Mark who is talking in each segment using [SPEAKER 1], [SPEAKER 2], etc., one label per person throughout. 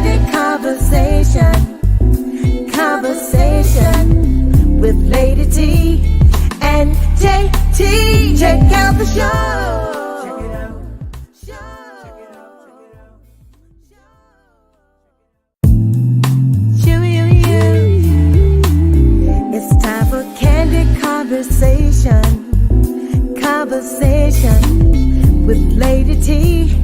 [SPEAKER 1] Candid Conversation with Lady T and JT. Check out the show. Check it out. It's time for Candid Conversation with Lady T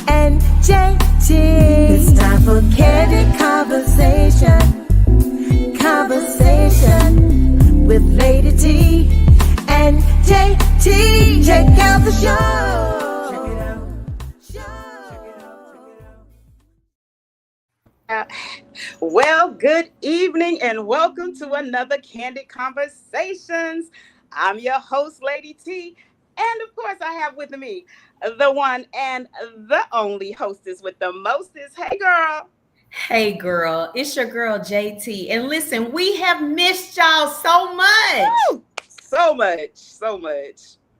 [SPEAKER 1] and JT. It's time for Candid Conversation with Lady T and JT. Check out the show. Check it out.
[SPEAKER 2] Well, good evening and welcome to another Candid Conversations. I'm your host, Lady T, and of course I have with me the one and the only hostess with the mostest. Hey, girl.
[SPEAKER 3] Hey, girl. It's your girl, JT. And listen, we have missed y'all so much.
[SPEAKER 2] Woo! So much.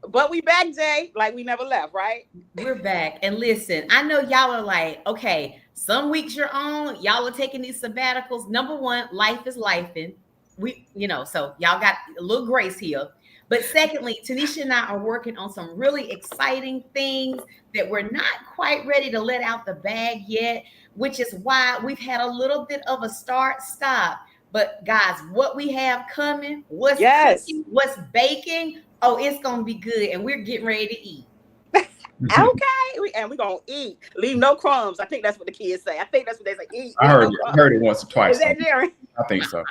[SPEAKER 2] But we back, Jay, like we never left, right?
[SPEAKER 3] We're back. And listen, I know y'all are like, okay, some weeks you're on, y'all are taking these sabbaticals. Number one, life is lifing. So y'all got a little grace here. But secondly, Tanisha and I are working on some really exciting things that we're not quite ready to let out the bag yet, which is why we've had a little bit of a start-stop. But guys, what we have coming, what's cooking, what's baking, oh, it's going to be good. And we're getting ready to eat.
[SPEAKER 2] Okay, we're going to eat. Leave no crumbs. I think that's what the kids say. I think that's what they say. Eat.
[SPEAKER 4] I heard it once or twice.
[SPEAKER 2] Is that Jarrin?
[SPEAKER 4] I think so.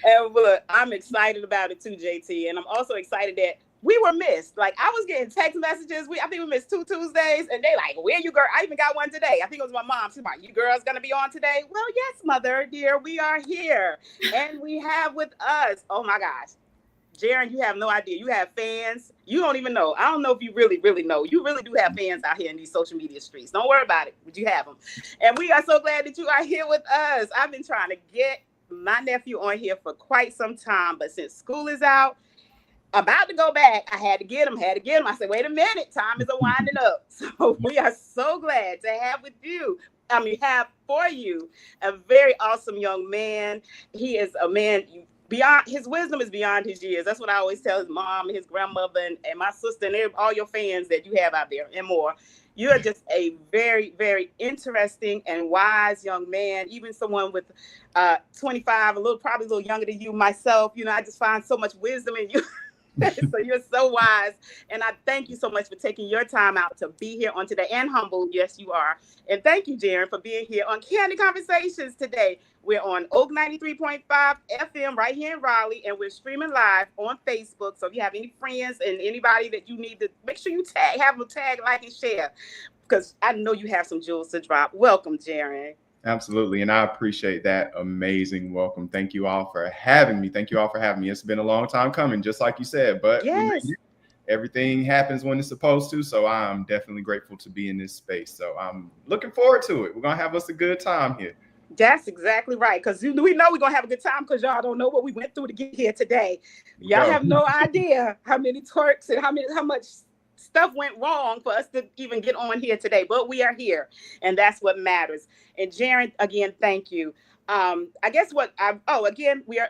[SPEAKER 2] And look, I'm excited about it too, JT. And I'm also excited that we were missed. Like, I was getting text messages. I think we missed 2 Tuesdays. And they like, where you girl? I even got one today. I think it was my mom. She's like, you girls going to be on today? Well, yes, mother, dear. We are here. And we have with us, oh my gosh, Jarrin, you have no idea. You have fans. You don't even know. I don't know if you really know. You really do have fans out here in these social media streets. Don't worry about it, but you have them. And we are so glad that you are here with us. I've been trying to get my nephew on here for quite some time, but since school is out, about to go back, I had to get him. I said, wait a minute, time is winding up. So we are so glad to have for you a very awesome young man. He is a man beyond, his wisdom is beyond his years. That's what I always tell his mom, his grandmother, and my sister, and all your fans that you have out there and more. You are just a very, very interesting and wise young man. Even someone with 25, probably a little younger than you, myself. You know, I just find so much wisdom in you. So you're so wise, and I thank you so much for taking your time out to be here on today, and humble. Yes, you are. And thank you, Jarrin, for being here on Candid Conversations today. We're on Oak 93.5 FM right here in Raleigh, and we're streaming live on Facebook. So if you have any friends and anybody that you need to, make sure you have them tag, like, and share, because I know you have some jewels to drop. Welcome, Jarrin.
[SPEAKER 4] Absolutely. And I appreciate that amazing welcome. Thank you all for having me. It's been a long time coming, just like you said, but
[SPEAKER 2] yes,
[SPEAKER 4] everything happens when it's supposed to. So I'm definitely grateful to be in this space. So I'm looking forward to it. We're going to have us a good time here.
[SPEAKER 2] That's exactly right. Because we know we're going to have a good time, because y'all don't know what we went through to get here today. Y'all have no idea how many twerks and how much stuff went wrong for us to even get on here today, but we are here, and that's what matters. And Jarrin, again, thank you. We are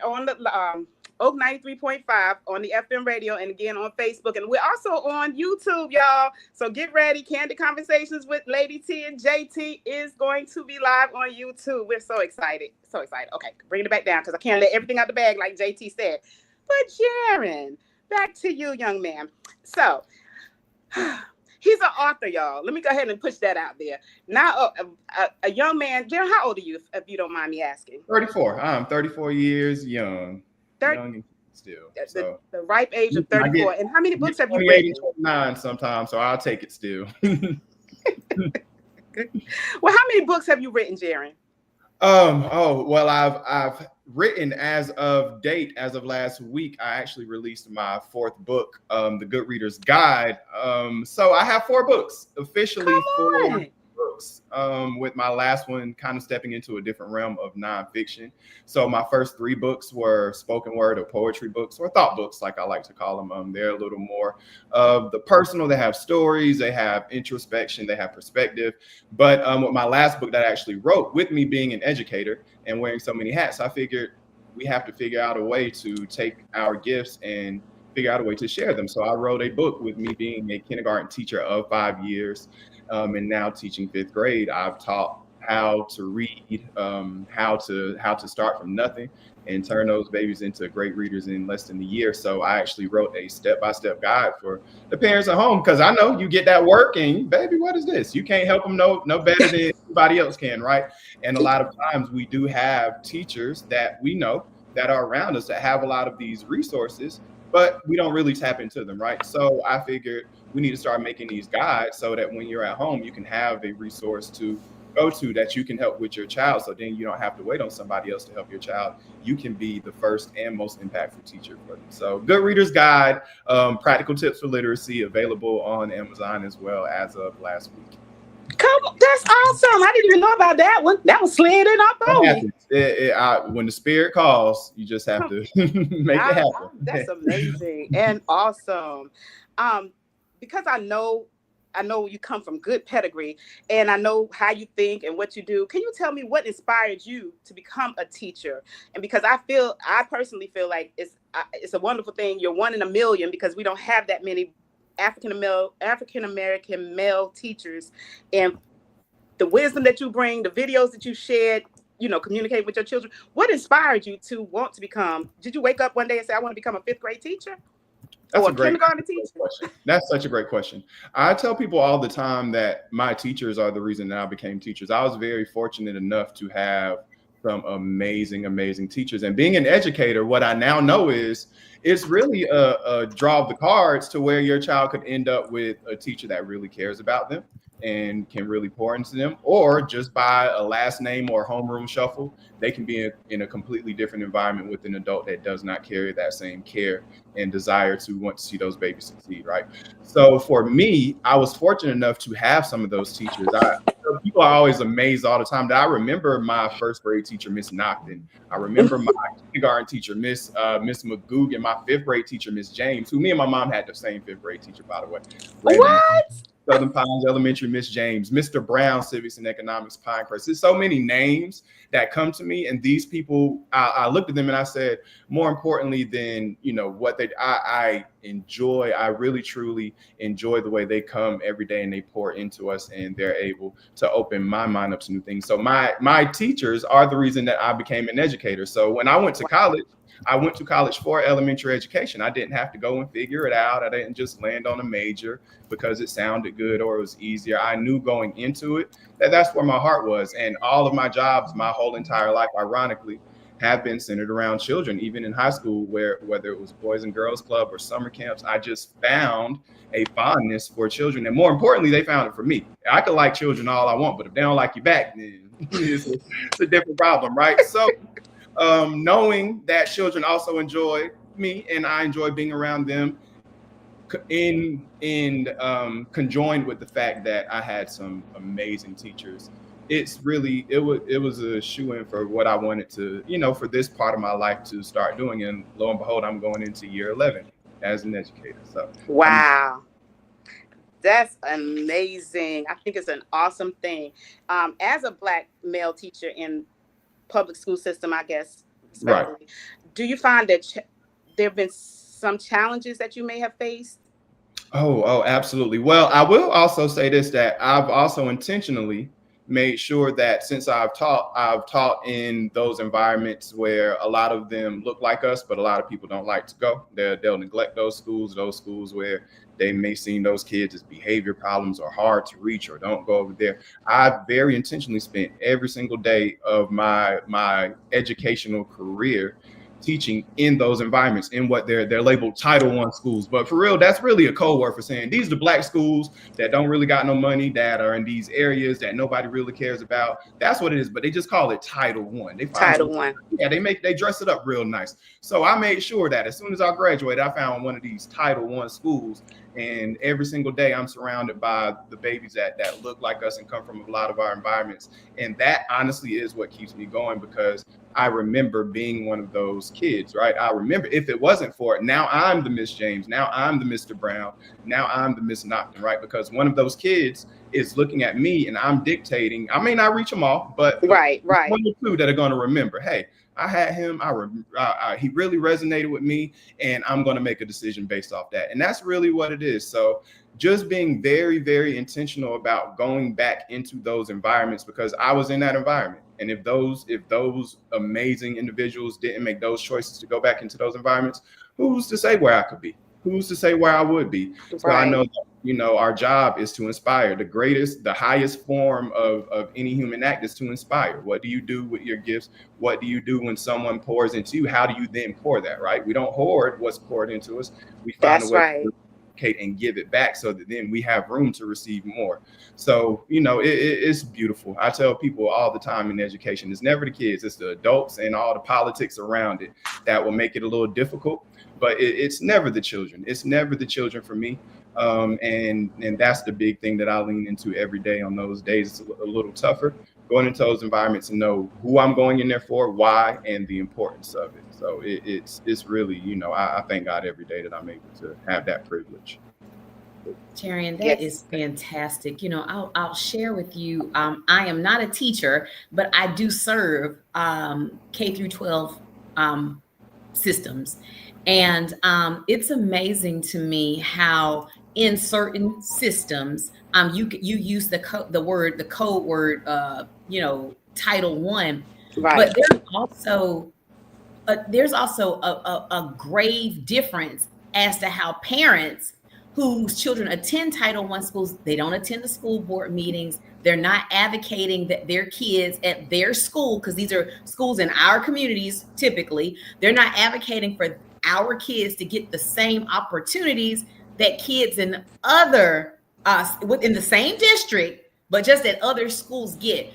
[SPEAKER 2] on the Oak 93.5 on the FM radio, and again on Facebook, and we're also on YouTube, y'all. So get ready. Candid Conversations with Lady T and JT is going to be live on YouTube. We're so excited. Okay, bring it back down, because I can't let everything out the bag like JT said. But Jarrin, back to you, young man. So he's an author, y'all. Let me go ahead and push that out there. Now, a young man. Jarrin, how old are you, if you don't mind me asking?
[SPEAKER 4] 34. I'm 34 years young. Young still.
[SPEAKER 2] The ripe age of 34. And how many books have you written?
[SPEAKER 4] 29 sometimes, so I'll take it still.
[SPEAKER 2] Well, how many books have you written, Jarrin?
[SPEAKER 4] Well, I've written as of last week. I actually released my 4th book, The Good Reader's Guide. So I have 4 books officially. 4 books. books, with my last one kind of stepping into a different realm of nonfiction. So my first 3 books were spoken word or poetry books or thought books, like I like to call them. They're a little more of the personal. They have stories, they have introspection, they have perspective. But with my last book that I actually wrote, with me being an educator and wearing so many hats, I figured we have to figure out a way to take our gifts and figure out a way to share them. So I wrote a book with me being a kindergarten teacher of 5 years, and now teaching 5th grade. I've taught how to read, how to start from nothing and turn those babies into great readers in less than a year. So I actually wrote a step-by-step guide for the parents at home, because I know you get that work and baby, what is this? You can't help them no better than anybody else can, right? And a lot of times we do have teachers that we know that are around us that have a lot of these resources, but we don't really tap into them, right? So I figured we need to start making these guides so that when you're at home, you can have a resource to go to that you can help with your child. So then you don't have to wait on somebody else to help your child. You can be the first and most impactful teacher for them. So Good Reader's Guide, Practical Tips for Literacy, available on Amazon as well as of last week.
[SPEAKER 2] Come on, that's awesome. I didn't even know about that one. That was slid in up on me.
[SPEAKER 4] When the spirit calls, you just have to make it happen.
[SPEAKER 2] That's amazing and awesome. Because I know you come from good pedigree, and I know how you think and what you do. Can you tell me what inspired you to become a teacher? And because I personally feel like it's a wonderful thing. You're one in a million, because we don't have that many African American male teachers, and the wisdom that you bring, the videos that you shared, communicate with your children. What inspired you to want to become? Did you wake up one day and say, I want to become a 5th grade teacher?
[SPEAKER 4] That's
[SPEAKER 2] or
[SPEAKER 4] a great
[SPEAKER 2] kindergarten teacher?
[SPEAKER 4] Question. That's such a great question. I tell people all the time that my teachers are the reason that I became teachers. I was very fortunate enough to have some amazing, amazing teachers. And being an educator, what I now know is it's really a draw of the cards to where your child could end up with a teacher that really cares about them and can really pour into them, or just by a last name or homeroom shuffle, they can be in a completely different environment with an adult that does not carry that same care and desire to want to see those babies succeed, right? So for me, I was fortunate enough to have some of those teachers. People are always amazed all the time that I remember my 1st grade teacher, Miss Nocton. I remember my kindergarten teacher, Miss McGoog, and my 5th grade teacher, Miss James, who me and my mom had the same 5th grade teacher, by the way.
[SPEAKER 2] What?
[SPEAKER 4] Southern Pines Elementary, Miss James, Mr. Brown, Civics and Economics, Pinecrest. There's so many names that come to me, and these people, I looked at them and I said, more importantly than what I really truly enjoy the way they come every day and they pour into us, and they're able to open my mind up to new things. So my teachers are the reason that I became an educator. So when I went to college, I went to college for elementary education. I didn't have to go and figure it out. I didn't just land on a major because it sounded good or it was easier. I knew going into it that that's where my heart was. And all of my jobs, my whole entire life, ironically, have been centered around children. Even in high school, whether it was Boys and Girls Club or summer camps, I just found a fondness for children. And more importantly, they found it for me. I could like children all I want, but if they don't like you back, then it's a different problem, right? So knowing that children also enjoy me and I enjoy being around them, in conjoined with the fact that I had some amazing teachers, it was a shoe-in for what I wanted to, for this part of my life to start doing. And lo and behold, I'm going into year 11 as an educator. So
[SPEAKER 2] wow. That's amazing. I think it's an awesome thing. As a Black male teacher in public school system, I guess, especially, right. Do you find that there have been some challenges that you may have faced?
[SPEAKER 4] Oh, absolutely. Well, I will also say this, that I've also intentionally made sure that since I've taught in those environments where a lot of them look like us, but a lot of people don't like to go. They'll neglect those schools where they may see those kids as behavior problems or hard to reach or don't go over there. I've very intentionally spent every single day of my educational career teaching in those environments in what they're labeled Title I schools. But for real, that's really a code word for saying these are the black schools that don't really got no money, that are in these areas that nobody really cares about. That's what it is. But they just call it Title I. They find
[SPEAKER 2] Title I.
[SPEAKER 4] Yeah, they dress it up real nice. So I made sure that as soon as I graduated, I found one of these Title I schools. And every single day I'm surrounded by the babies that look like us and come from a lot of our environments. And that honestly is what keeps me going, because I remember being one of those kids, right? I remember if it wasn't for it, now I'm the Miss James, now I'm the Mr. Brown, now I'm the Miss Nocton, right? Because one of those kids is looking at me and I'm dictating. I may not reach them all, but
[SPEAKER 2] right.
[SPEAKER 4] one or two that are going to remember, hey, I had him. He really resonated with me, and I'm going to make a decision based off that. And that's really what it is. So just being very, very intentional about going back into those environments, because I was in that environment. And if those amazing individuals didn't make those choices to go back into those environments, who's to say where I could be? Who's to say where I would be? So I know that, our job is to inspire. The highest form of any human act is to inspire. What do you do with your gifts? What do you do when someone pours into you? How do you then pour that, right? We don't hoard what's poured into us. We find a way to communicate and give it back so that then we have room to receive more. So, it's beautiful. I tell people all the time in education, it's never the kids, it's the adults and all the politics around it that will make it a little difficult. But it's never the children. It's never the children for me. And that's the big thing that I lean into every day. On those days, it's a little tougher going into those environments and know who I'm going in there for, why, and the importance of it. So it's really, I thank God every day that I'm able to have that privilege.
[SPEAKER 3] Jarrin, that is fantastic. I'll share with you. I am not a teacher, but I do serve K through 12 systems. And it's amazing to me how in certain systems, you use the code word, Title I,
[SPEAKER 2] right.
[SPEAKER 3] But there's also a grave difference as to how parents whose children attend Title I schools, they don't attend the school board meetings. They're not advocating that their kids at their school, because these are schools in our communities, typically, they're not advocating for our kids to get the same opportunities that kids in other within the same district, but just at other schools get.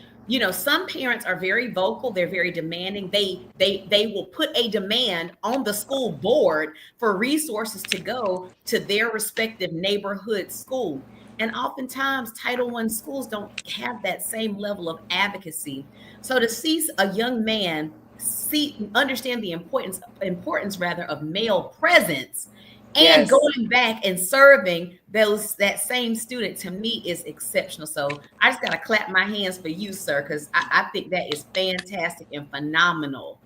[SPEAKER 3] Some parents are very vocal, they're very demanding. They will put a demand on the school board for resources to go to their respective neighborhood school. And oftentimes Title I schools don't have that same level of advocacy. So to see a young man understand the importance of male presence and going back and serving that same student, to me, is exceptional. So I just got to clap my hands for you, sir, because I think that is fantastic and phenomenal.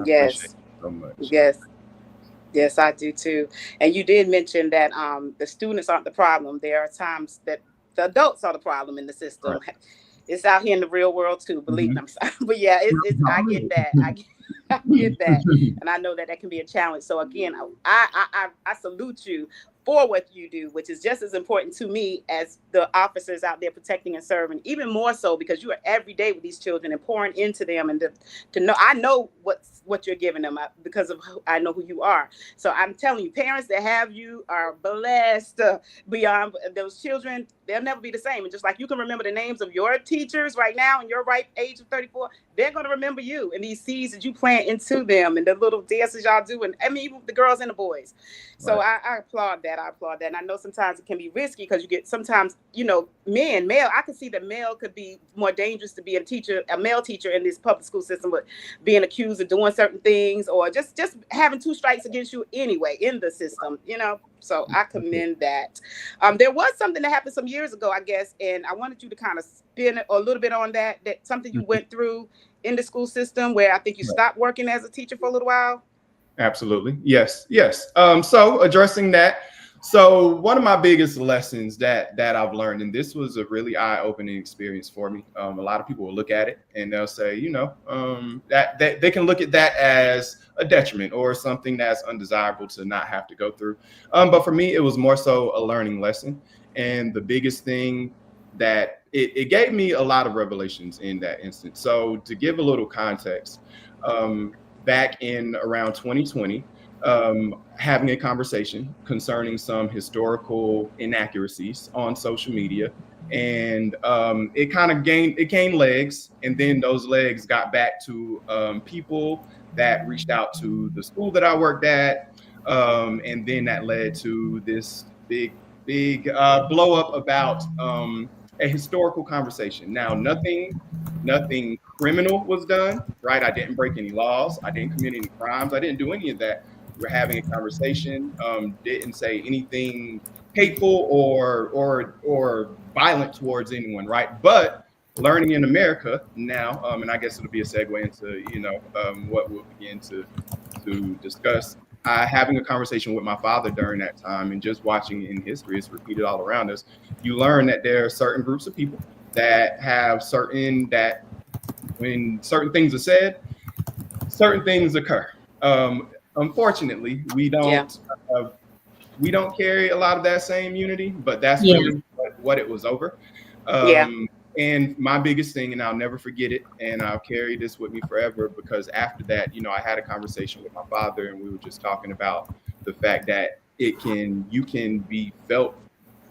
[SPEAKER 2] Yes.
[SPEAKER 4] So much.
[SPEAKER 2] Yes, I do too. And you did mention that the students aren't the problem. There are times that the adults are the problem in the system. Right. It's out here in the real world too, believe me. But yeah, I get that. I get that. And I know that can be a challenge. So again, I salute you for what you do, which is just as important to me as the officers out there protecting and serving, even more so because you are every day with these children and pouring into them, and to know, I know what you're giving them because of I know who you are. So I'm telling you, parents that have you are blessed beyond. Those children, they'll never be the same. And just like you can remember the names of your teachers right now in your ripe age of 34, they're going to remember you and these seeds that you plant into them and the little dances y'all do. And I mean, even the girls and the boys. So right. I applaud that. And I know sometimes it can be risky because you get sometimes, male, I can see that male could be more dangerous to be a male teacher in this public school system, but being accused of doing certain things or just having two strikes against you anyway in the system, So I commend that. There was something that happened some years ago, I guess, and I wanted you to kind of spin a little bit on that something you went through in the school system where I think you stopped working as a teacher for a little while. Absolutely. Yes. So addressing that. So one of my biggest lessons that I've learned, and this was a really eye-opening experience for me. A lot of people will look at it and they'll say, that they can look at that as a detriment or something that's undesirable to not have to go through. But for me, it was more so a learning lesson. And the biggest thing that it gave me a lot of revelations in that instance. So to give a little context,
[SPEAKER 4] back in around 2020, having a conversation concerning some historical inaccuracies on social media. And it kind of gained legs. And then those legs got back to people that reached out to the school that I worked at. And then that led to this big blow up about a historical conversation. Now, nothing criminal was done, right? I didn't break any laws. I didn't commit any crimes. I didn't do any of that. We're having a conversation. Didn't say anything hateful or violent towards anyone, right? But learning in America now, and I guess it'll be a segue into what we'll begin to discuss. Having a conversation with my father during that time, and just watching in history, it's repeated all around us. You learn that there are certain groups of people that have when certain things are said, certain things occur. Unfortunately, we don't carry a lot of that same unity, but that's really what it was over. And my biggest thing, and I'll never forget it, and I'll carry this with me forever, because after that, I had a conversation with my father, and we were just talking about the fact that you can be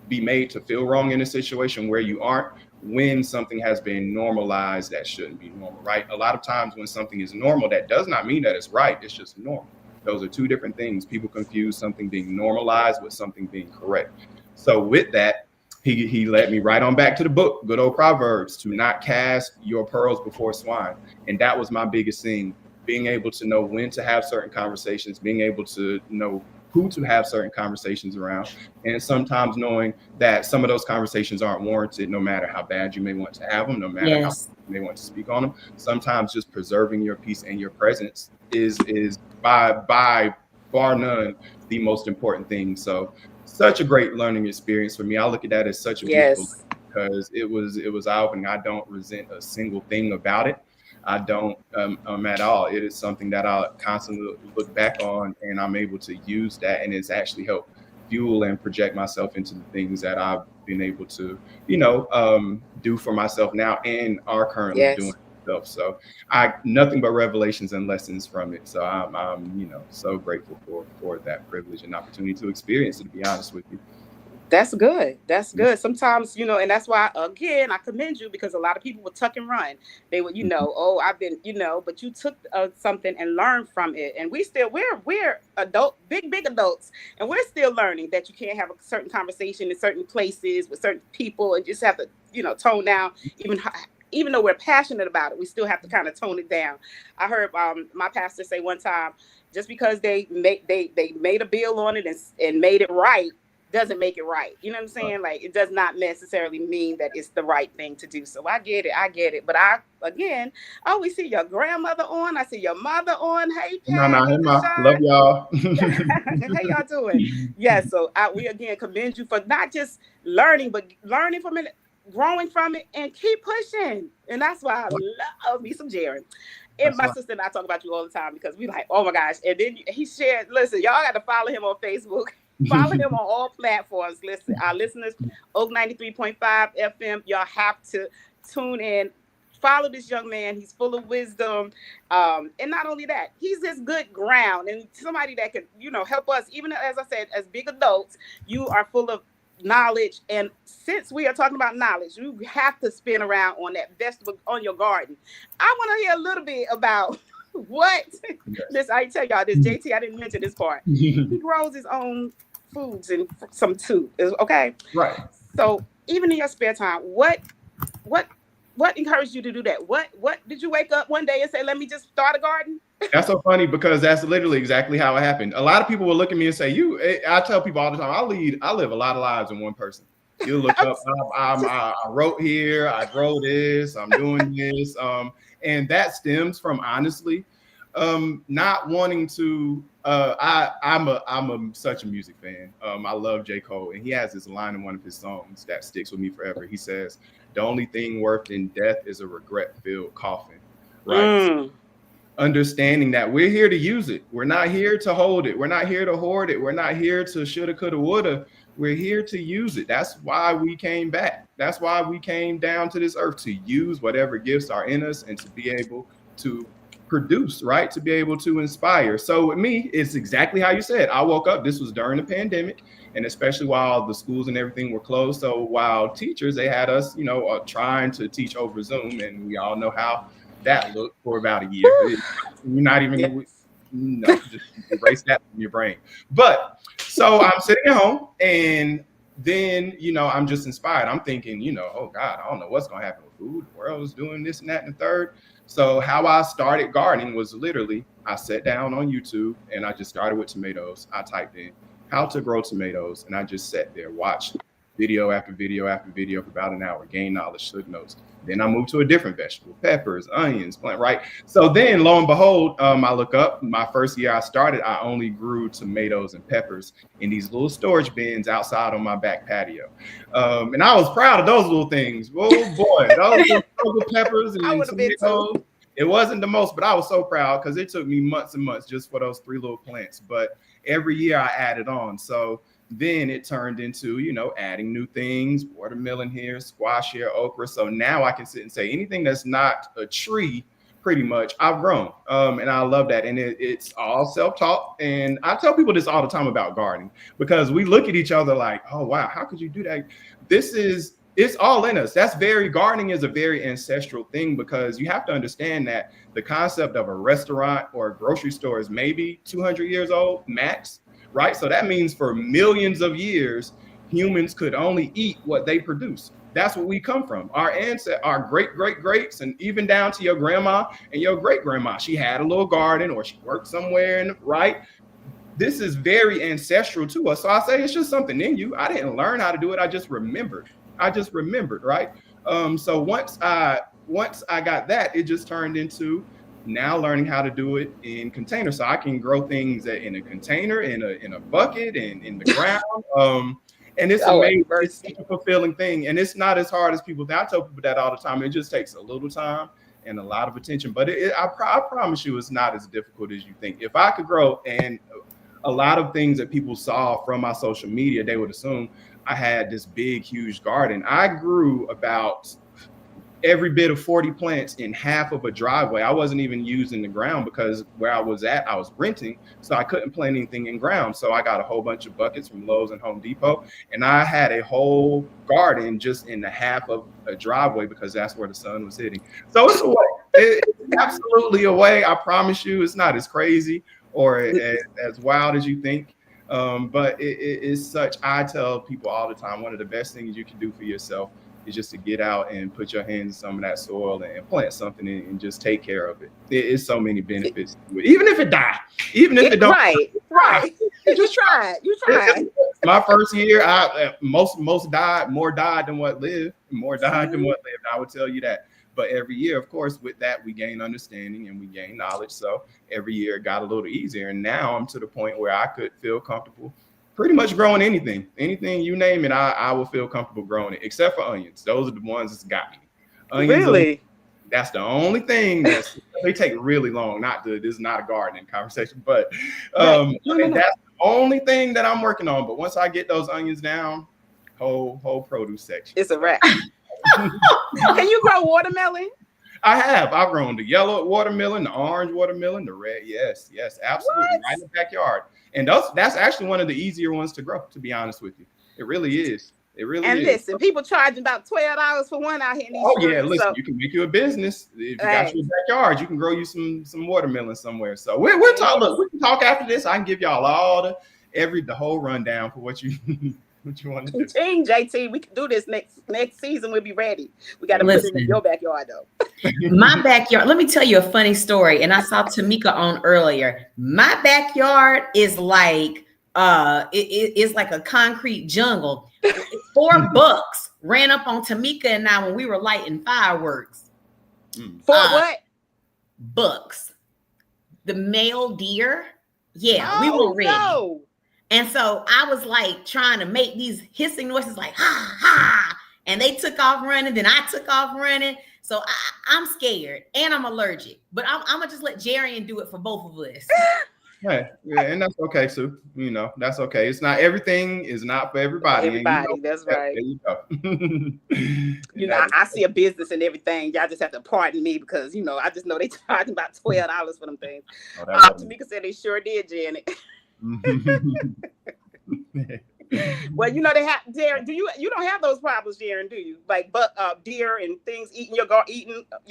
[SPEAKER 4] made to feel wrong in a situation where you aren't, when something has been normalized that shouldn't be normal, right? A lot of times when something is normal, that does not mean that it's right. It's just normal. Those are two different things. People confuse something being normalized with something being correct. So with that, he led me right on back to the book, good old Proverbs, to not cast your pearls before swine. And that was my biggest thing, being able to know when to have certain conversations, being able to know who to have certain conversations around, and sometimes knowing that some of those conversations aren't warranted, no matter how bad you may want to have them, no matter how you may want to speak on them. Sometimes just preserving your peace and your presence is by far none the most important thing. So such a great learning experience for me. I look at that as such a beautiful thing, because it was eye-opening. I don't resent a single thing about it. I don't at all. It is something that I constantly look back on, and I'm able to use that, and it's actually helped fuel and project myself into the things that I've been able to, do for myself now and are currently doing myself. So nothing but revelations and lessons from it. So I'm so grateful for that privilege and opportunity to experience it, to be honest with you.
[SPEAKER 2] That's good. That's good. Sometimes, and that's why, again, I commend you, because a lot of people would tuck and run. They would, oh, I've been, but you took something and learned from it. And we're adult, big adults, and we're still learning that you can't have a certain conversation in certain places with certain people, and just have to, tone down. Even though we're passionate about it, we still have to kind of tone it down. I heard my pastor say one time, just because they made a bill on it and made it right, doesn't make it right. You know what I'm saying? Like, it does not necessarily mean that it's the right thing to do. So I get it. But we see your grandmother on. I see your mother on. Hey, Pat.
[SPEAKER 4] Hey, Ma. Love y'all.
[SPEAKER 2] How y'all doing? Yes. So we again commend you for not just learning, but learning from it, growing from it, and keep pushing. And that's why I love me some Jarrin. And my sister and I talk about you all the time, because we like, oh my gosh. And then he shared, listen, y'all got to follow him on Facebook. Follow him on all platforms. Listen, our listeners, Oak 93.5 FM, y'all have to tune in. Follow this young man. He's full of wisdom. And not only that, he's this good ground and somebody that can, help us. Even as I said, as big adults, you are full of knowledge. And since we are talking about knowledge, you have to spin around on that vegetable on your garden. I want to hear a little bit about what. Listen, I tell y'all this, JT, I didn't mention this part. He grows his own foods and some too. Okay.
[SPEAKER 4] Right.
[SPEAKER 2] So even in your spare time, what encouraged you to do that? What did you wake up one day and say, let me just start a garden?
[SPEAKER 4] That's so funny, because that's literally exactly how it happened. A lot of people will look at me and say, I tell people all the time, I live a lot of lives in one person. You look up, I wrote here, I wrote this, I'm doing this. And that stems from, honestly, not wanting to, I'm such a music fan. I love J. Cole, and he has this line in one of his songs that sticks with me forever. He says, the only thing worth in death is a regret-filled coffin, right? Understanding that we're here to use it. We're not here to hold it. We're not here to hoard it. We're not here to shoulda, coulda, woulda. We're here to use it. That's why we came back. That's why we came down to this earth, to use whatever gifts are in us and to be able to produce, right? To be able to inspire. So with me, it's exactly how you said. I woke up, this was during the pandemic, and especially while the schools and everything were closed. So while teachers, they had us, trying to teach over Zoom, and we all know how that looked for about a year. You're not even, just erase that from your brain. But so I'm sitting at home, and then, I'm just inspired. I'm thinking, oh God, I don't know what's going to happen with food. The world is doing this and that and the third. So how I started gardening was literally, I sat down on YouTube and I just started with tomatoes. I typed in how to grow tomatoes, and I just sat there, watched video after video after video for about an hour, gained knowledge, took notes. Then I moved to a different vegetable, peppers, onions, plant, right? So then lo and behold, I look up, my first year I started, I only grew tomatoes and peppers in these little storage bins outside on my back patio. And I was proud of those little things. Oh boy, those little peppers and tomatoes. It wasn't the most, but I was so proud because it took me months and months just for those 3 little plants. But every year I added on. So then it turned into, adding new things, watermelon here, squash here, okra. So now I can sit and say anything that's not a tree, pretty much, I've grown. And I love that. And it's all self-taught. And I tell people this all the time about gardening, because we look at each other like, oh, wow, how could you do that? It's all in us. Gardening is a very ancestral thing, because you have to understand that the concept of a restaurant or a grocery store is maybe 200 years old max. Right. So that means for millions of years, humans could only eat what they produce. That's what we come from. Our ancestors, our greats, and even down to your grandma and your great grandma. She had a little garden, or she worked somewhere, right? This is very ancestral to us. So I say it's just something in you. I didn't learn how to do it. I just remembered, right? So once I got that, it just turned into now learning how to do it in containers. So I can grow things in a container, in a bucket, and in the ground. And it's amazing. It's such a fulfilling thing. And it's not as hard as people think. I tell people that all the time. It just takes a little time and a lot of attention. But I promise you, it's not as difficult as you think. If I could grow, and a lot of things that people saw from my social media, they would assume I had this big, huge garden. I grew about every bit of 40 plants in half of a driveway. I wasn't even using the ground, because where I was at, I was renting, so I couldn't plant anything in ground. So I got a whole bunch of buckets from Lowe's and Home Depot, and I had a whole garden just in the half of a driveway, because that's where the sun was hitting. So it's a way. It's absolutely a way. I promise you, it's not as crazy or as wild as you think. But it is such, I tell people all the time, one of the best things you can do for yourself is just to get out and put your hands in some of that soil and plant something and just take care of it. There is so many benefits to it. Even if it dies, even if it don't.
[SPEAKER 2] Right. You try it.
[SPEAKER 4] My first year, most died, more died than what lived. I would tell you that. But every year, of course, with that, we gain understanding and we gain knowledge. So every year it got a little easier. And now I'm to the point where I could feel comfortable pretty much growing anything you name it. I will feel comfortable growing it, except for onions. Those are the ones that's got me. Onions, really? That's the only thing they take really long. This is not a gardening conversation, but that's the only thing that I'm working on. But once I get those onions down, whole produce section,
[SPEAKER 2] it's a wrap. Can you grow watermelon?
[SPEAKER 4] I've grown the yellow watermelon, the orange watermelon, the red. Yes, absolutely. What? Right in the backyard. And that's actually one of the easier ones to grow, to be honest with you. It really is. And
[SPEAKER 2] listen, people charging about $12 for one out here in these
[SPEAKER 4] streets, so you can make you a business. If you got your backyard, you can grow you some watermelon somewhere. So we'll talk. Look, we can talk after this. I can give y'all all the whole rundown for what you want to do.
[SPEAKER 2] JT, we can do this next season. We'll be ready. We got to put it in your backyard though.
[SPEAKER 3] My backyard. Let me tell you a funny story. And I saw Tamika on earlier. My backyard is like it's like a concrete jungle. 4 bucks ran up on Tamika and I when we were lighting fireworks.
[SPEAKER 2] For what?
[SPEAKER 3] Bucks. The male deer. Yeah, we were ready. No. And so I was like trying to make these hissing noises like, ha, ha. And they took off running. Then I took off running. So I'm scared and I'm allergic. But I'm going to just let Jarrin do it for both of us.
[SPEAKER 4] Yeah, and that's okay too. You know, that's okay. It's not everything is not for everybody. And
[SPEAKER 2] Everybody, that's
[SPEAKER 4] there
[SPEAKER 2] right.
[SPEAKER 4] you go.
[SPEAKER 2] You
[SPEAKER 4] And
[SPEAKER 2] know,
[SPEAKER 4] that is
[SPEAKER 2] I see a business and everything. Y'all just have to pardon me because, you know, I just know they charging about $12 for them things.
[SPEAKER 4] oh, that wasn't-
[SPEAKER 2] Tamika said they sure did, Janet.
[SPEAKER 4] it.
[SPEAKER 2] Well, you know they have, Darren. You don't have those problems, Darren? Do you? Like, deer and things eating your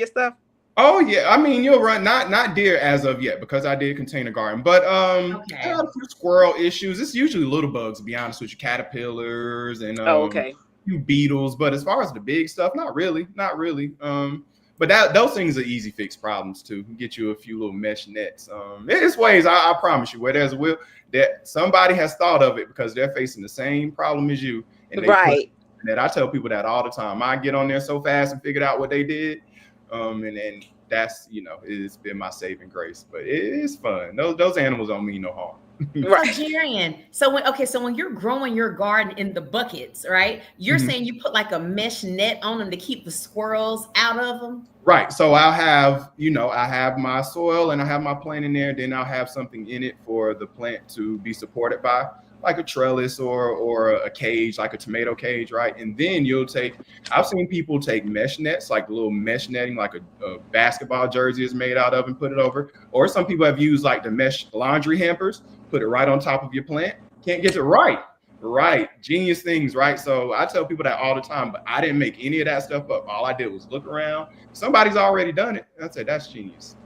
[SPEAKER 2] stuff.
[SPEAKER 4] Oh yeah, I mean you'll run not deer as of yet because I did contain a garden, but I
[SPEAKER 3] Okay.
[SPEAKER 4] have a few squirrel issues. It's usually little bugs, to be honest with you, caterpillars and
[SPEAKER 2] Oh, okay.
[SPEAKER 4] few beetles. But as far as the big stuff, not really. But those things are easy fix problems too. Get you a few little mesh nets. It's ways. I promise you, where there's a will, that somebody has thought of it because they're facing the same problem as you, and they
[SPEAKER 2] Right.
[SPEAKER 4] that. I tell people that all the time. I get on there so fast and figured out what they did. And then that's, it's been my saving grace, but it's fun. Those animals don't mean no harm.
[SPEAKER 2] Right.
[SPEAKER 3] Jarrin, so when you're growing your garden in the buckets, right? You're saying you put like a mesh net on them to keep the squirrels out of them?
[SPEAKER 4] Right. So I'll have, I have my soil and I have my plant in there. Then I'll have something in it for the plant to be supported by, like a trellis or a cage, like a tomato cage, right? And then I've seen people take mesh nets, like the little mesh netting, like a basketball jersey is made out of, and put it over. Or some people have used like the mesh laundry hampers, put it right on top of your plant. Can't get it right. Right. Genius things, right? So I tell people that all the time, but I didn't make any of that stuff up. All I did was look around. Somebody's already done it. I said, that's genius.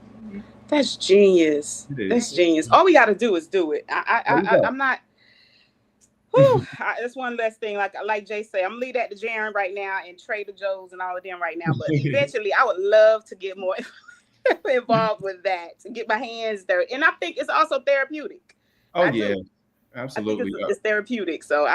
[SPEAKER 2] That's genius. That's genius. All we got to do is do it. I'm not. That's one less thing. Like Jay say, I'm gonna leave that to Jarrin right now and Trader Joe's and all of them right now. But eventually, I would love to get more involved with that, to get my hands dirty. And I think it's also therapeutic.
[SPEAKER 4] Oh yeah, absolutely.
[SPEAKER 2] It's therapeutic. So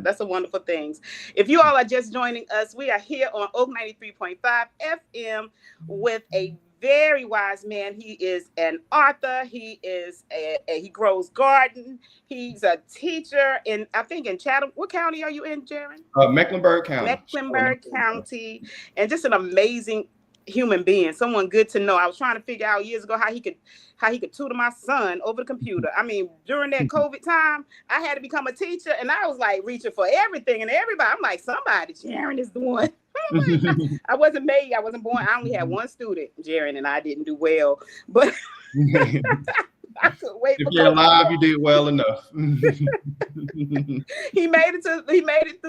[SPEAKER 2] that's a wonderful thing. If you all are just joining us, we are here on Oak 93.5 FM with a very wise man. He is an author. He grows garden. He's a teacher in Chatham. What county are you in, Jarrin?
[SPEAKER 4] Mecklenburg County.
[SPEAKER 2] Mecklenburg County, and just an amazing human being. Someone good to know. I was trying to figure out years ago how he could tutor my son over the computer. I mean, during that COVID time, I had to become a teacher, and I was like reaching for everything and everybody. I'm like, somebody, Jarrin is the one. I wasn't made. I wasn't born. I only had one student, Jarrin, and I didn't do well. But I could wait.
[SPEAKER 4] If you're alive, you did well enough.
[SPEAKER 2] He made it through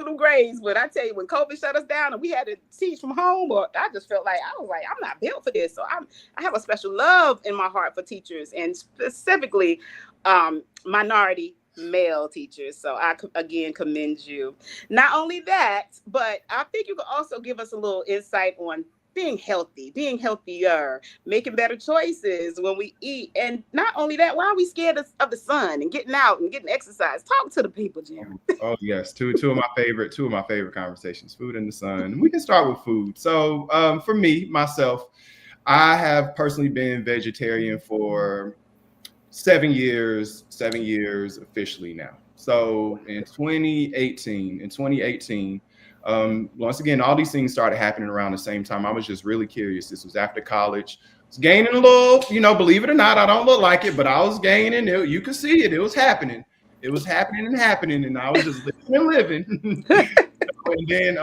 [SPEAKER 2] the grades. But I tell you, when COVID shut us down and we had to teach from home, I just felt like I'm not built for this. So I have a special love in my heart for teachers, and specifically minority male teachers. So I again commend you. Not only that, but I think you could also give us a little insight on being healthy, being healthier, making better choices when we eat. And not only that, why are we scared of the sun and getting out and getting exercise? Talk to the people, Jarrin.
[SPEAKER 4] Oh yes, two of my favorite conversations, food and the sun. We can start with food. So for me, myself, I have personally been vegetarian for 7 years officially now. So in 2018, once again, all these things started happening around the same time. I was just really curious. This was after college. I was gaining a little, believe it or not, I don't look like it, but I was gaining. You could see it. It was happening. It was happening, and I was just living. And then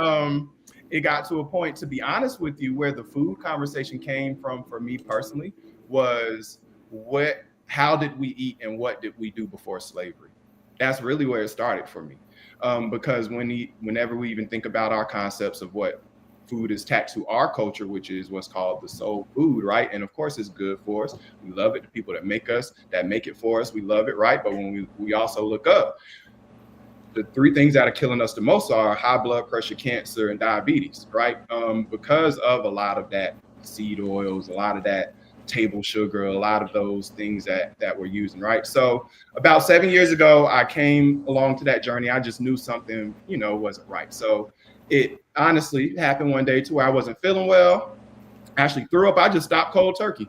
[SPEAKER 4] it got to a point, to be honest with you, where the food conversation came from for me personally was how did we eat and what did we do before slavery? That's really where it started for me. Because whenever we even think about our concepts of what food is tacked to our culture, which is what's called the soul food, right? And of course, it's good for us. We love it. The people that make it for us, we love it, right? But when we also look up, the three things that are killing us the most are high blood pressure, cancer, and diabetes, right? Because of a lot of that seed oils, a lot of that table sugar, a lot of those things that we're using, right? So about 7 years ago, I came along to that journey. I just knew something, wasn't right. So it honestly happened one day to where I wasn't feeling well. I actually threw up. I just stopped cold turkey.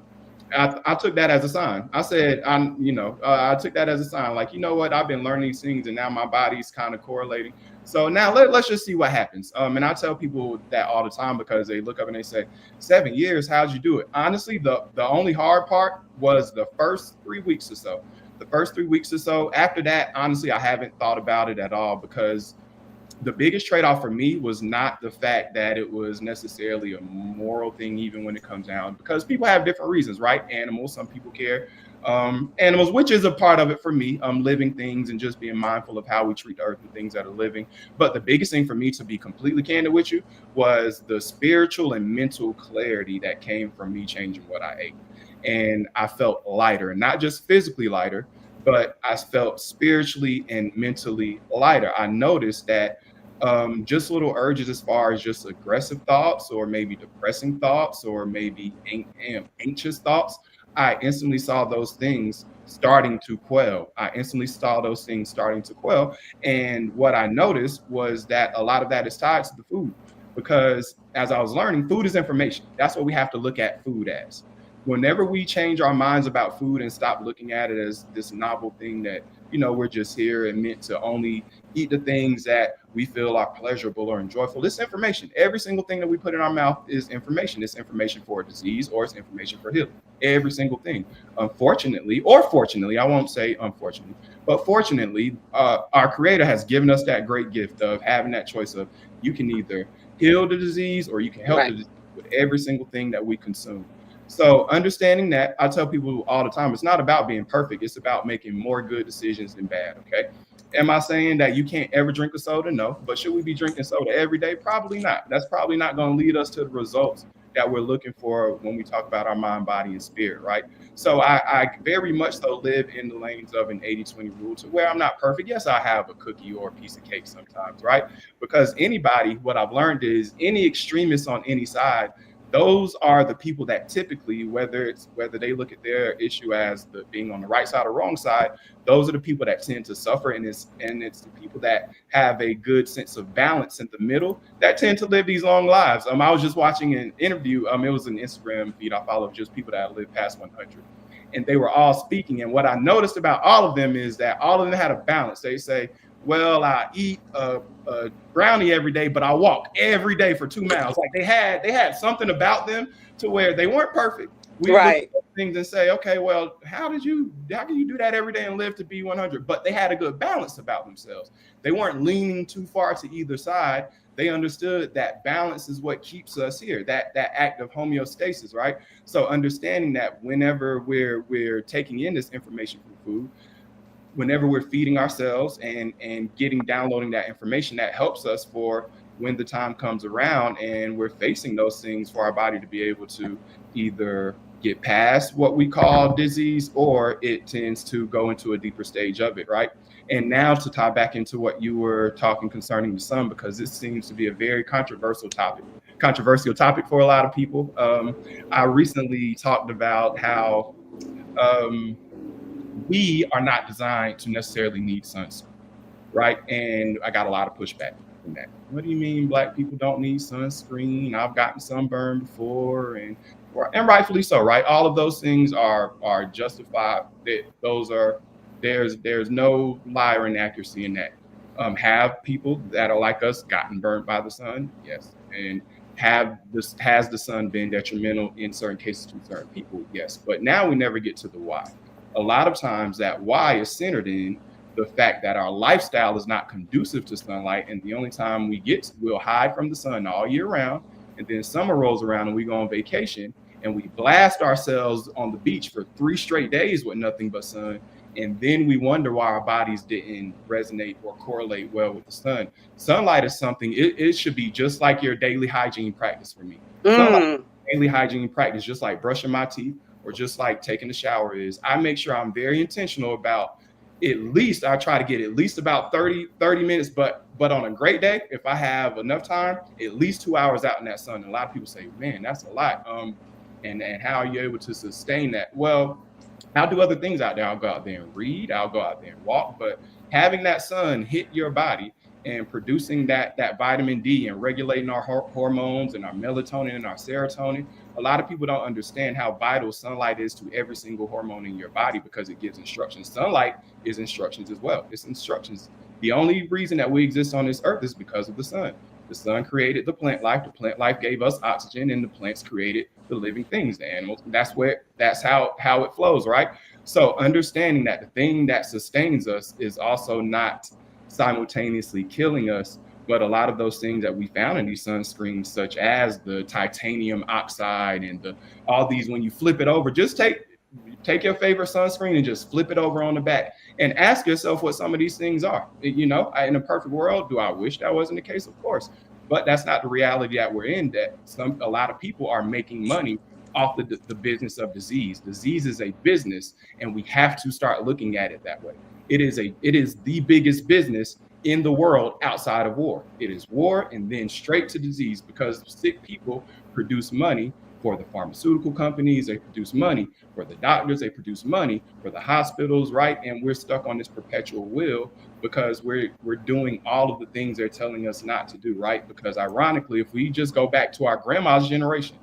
[SPEAKER 4] I took that as a sign. I said, I took that as a sign. Like, you know what? I've been learning these things, and now my body's kind of correlating. So now let's just see what happens. And I tell people that all the time because they look up and they say, 7 years, how'd you do it? Honestly, the only hard part was the first 3 weeks or so. the first 3 weeks or so. After that, honestly, I haven't thought about it at all, because the biggest trade-off for me was not the fact that it was necessarily a moral thing, even when it comes down, because people have different reasons, right? Animals, some people care. Animals, which is a part of it for me, living things and just being mindful of how we treat the earth and things that are living. But the biggest thing for me, to be completely candid with you, was the spiritual and mental clarity that came from me changing what I ate. And I felt lighter, not just physically lighter, but I felt spiritually and mentally lighter. I noticed that just little urges, as far as just aggressive thoughts, or maybe depressing thoughts, or maybe anxious thoughts, I instantly saw those things starting to quell. And what I noticed was that a lot of that is tied to the food, because as I was learning, food is information. That's what we have to look at food as. Whenever we change our minds about food and stop looking at it as this novel thing that, we're just here and meant to only eat the things that we feel are pleasurable or enjoyable. It's information. Every single thing that we put in our mouth is information. It's information for a disease, or it's information for healing. Every single thing. Unfortunately, or fortunately, I won't say unfortunately, but fortunately, our Creator has given us that great gift of having that choice of, you can either heal the disease or you can help the disease with every single thing that we consume. So understanding that, I tell people all the time, it's not about being perfect. It's about making more good decisions than bad. Okay. Am I saying that you can't ever drink a soda? No. But should we be drinking soda every day? Probably not. That's probably not going to lead us to the results that we're looking for when we talk about our mind, body, and spirit, right? So I very much so live in the lanes of an 80-20 rule, to where I'm not perfect. Yes, I have a cookie or a piece of cake sometimes, right? Because what I've learned is, any extremists on any side, those are the people that typically, whether they look at their issue as being on the right side or wrong side, those are the people that tend to suffer. And it's the people that have a good sense of balance in the middle that tend to live these long lives. I was just watching an interview. It was an Instagram feed I follow, just people that live past 100. And they were all speaking. And what I noticed about all of them is that all of them had a balance. They say, well, I eat a brownie every day, but I walk every day for 2 miles. Like they had something about them to where they weren't perfect. We look at things and say, okay, well, how can you do that every day and live to be 100? But they had a good balance about themselves. They weren't leaning too far to either side. They understood that balance is what keeps us here, that act of homeostasis, right? So understanding that whenever we're taking in this information from food, whenever we're feeding ourselves and downloading that information, that helps us for when the time comes around and we're facing those things, for our body to be able to either get past what we call disease, or it tends to go into a deeper stage of it, right? And now to tie back into what you were talking concerning the sun, because this seems to be a very controversial topic for a lot of people. I recently talked about how we are not designed to necessarily need sunscreen, right? And I got a lot of pushback from that. What do you mean Black people don't need sunscreen? I've gotten sunburn before, and rightfully so, right? All of those things are justified. There's no lie or inaccuracy in that. Have people that are like us gotten burnt by the sun? Yes. And has the sun been detrimental in certain cases to certain people? Yes. But now we never get to the why. A lot of times that why is centered in the fact that our lifestyle is not conducive to sunlight, and the only time we'll hide from the sun all year round, and then summer rolls around and we go on vacation and we blast ourselves on the beach for 3 straight days with nothing but sun, and then we wonder why our bodies didn't resonate or correlate well with the sun. Sunlight is something, it should be just like your daily hygiene practice for me. Sunlight, daily hygiene practice, just like brushing my teeth or just like taking a shower is. I make sure I'm very intentional about I try to get at least about 30 minutes, but on a great day, if I have enough time, at least 2 hours out in that sun. And a lot of people say, man, that's a lot. And how are you able to sustain that? Well, I'll do other things out there. I'll go out there and read. I'll go out there and walk. But having that sun hit your body and producing that vitamin D and regulating our hormones and our melatonin and our serotonin, a lot of people don't understand how vital sunlight is to every single hormone in your body, because it gives instructions. Sunlight is instructions as well. It's instructions. The only reason that we exist on this earth is because of the sun. The sun created the plant life. The plant life gave us oxygen, and the plants created the living things, the animals. That's how it flows, right? So understanding that the thing that sustains us is also not simultaneously killing us, but a lot of those things that we found in these sunscreens, such as the titanium oxide and all these, when you flip it over, just take your favorite sunscreen and just flip it over on the back and ask yourself what some of these things are. In a perfect world, do I wish that wasn't the case? Of course, but that's not the reality that we're in. That a lot of people are making money off the business of disease. Disease is a business, and we have to start looking at it that way. It is the biggest business in the world outside of war. It is war and then straight to disease, because sick people produce money for the pharmaceutical companies, they produce money for the doctors, they produce money for the hospitals, right? And we're stuck on this perpetual wheel because we're doing all of the things they're telling us not to do, right? Because ironically, if we just go back to our grandma's generation,